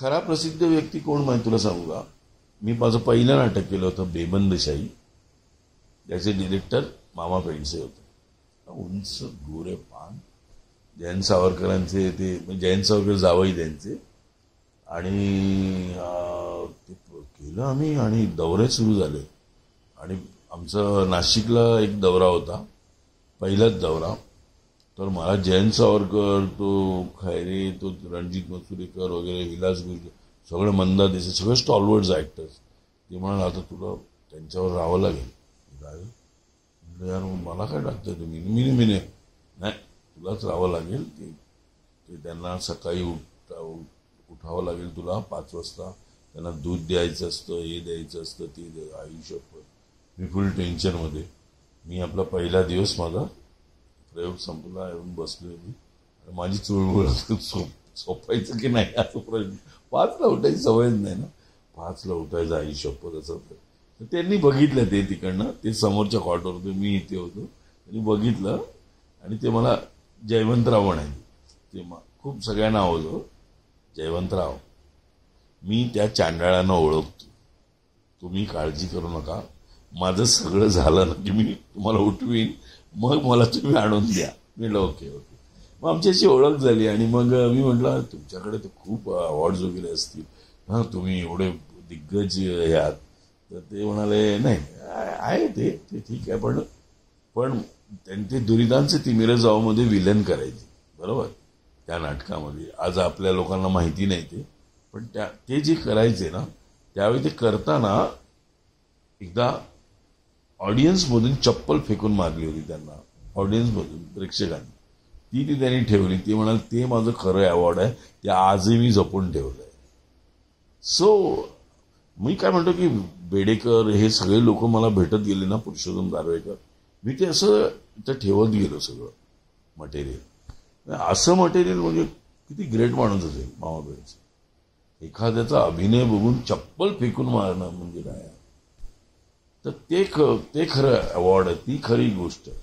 खरा प्रसिद्ध व्यक्ती कोण माहिती तुला सांगू का? मी माझं पहिलं नाटक केलं होतं बेबंदशाही. त्याचे डिरेक्टर मामा पेंडसे होते. उंच गोरे पान, जयंत सावरकरांचे ते जयंत सावरकर जावई त्यांचे. आणि ते केलं आम्ही आणि दौरे सुरू झाले. आणि आमचा नाशिकला एक दौरा होता, पहिलाच दौरा. तर मला जयंत सावरकर, तो खैरे, तो रणजित मसुरेकर वगैरे, विलास गुर्जर, सगळे मंदा देसाई, सगळे स्टॉलवर्ड्स ॲक्टर्स. ते म्हणाले आता तुला त्यांच्यावर राहावं लागेल. म्हटलं यार मला काय टाकतंय तुम्ही? मी नाही, तुलाच राहावं लागेल. ते त्यांना सकाळी उठावं लागेल तुला 5 वाजता. त्यांना दूध द्यायचं असतं, हे द्यायचं असतं, ते आयुष्यभर. मी फुल टेन्शनमध्ये. मी आपला पहिला दिवस माझा प्रयोग संपला, येऊन बसलोय मी. माझी चुळबुळ झोपायचं की नाही असं प्रश्न. 5ला उठायची सवयच नाही ना. 5ला उठायचं आयुष्यभर असं. तर त्यांनी बघितलं ते तिकडनं, ते समोरच्या कॉटवर होते, मी इथे होतो. त्यांनी बघितलं आणि ते मला जयवंतराव म्हणाले. ते खूप सगळ्यांना आवडलं. जयवंतराव, मी त्या चांडाळांना ओळखतो, तुम्ही काळजी करू नका. माझं सगळं झालं ना की मी तुम्हाला उठवीन, मग मला तुम्ही आणून द्या. मी म्हटलं ओके ओके. मग आमची अशी ओळख झाली. आणि मग मी म्हटलं तुमच्याकडे तर खूप अवॉर्ड्स वगैरे असतील, हां तुम्ही एवढे दिग्गज ह्यात. तर ते म्हणाले नाही आहे ते ठीक आहे, पण ते दुरितांचे तिमिरे जावमध्ये विलन करायचे बरोबर त्या नाटकामध्ये. आज आपल्या लोकांना माहिती नाही ते, पण ते जे करायचे ना त्यावेळी ते करताना एकदा ऑडियन्समधून चप्पल फेकून मारली होती त्यांना. ऑडियन्समधून प्रेक्षकांनी ती त्यांनी ठेवली. ती म्हणाल ते माझं खरं अवॉर्ड आहे, ते आजही मी जपून ठेवलंय. सो मी काय म्हणतो की बेडेकर हे सगळे लोक मला भेटत गेले ना, पुरुषोत्तम दारव्हेकर, मी ते असं इथं ठेवत गेलो सगळं मटेरियल. असं मटेरियल म्हणजे किती ग्रेट माणूस असेल मामा पेंडसे. एखाद्याचा अभिनय बघून चप्पल फेकून मारणं म्हणजे काय. तर ते खरं अवॉर्ड आहे, ती खरी गोष्ट आहे.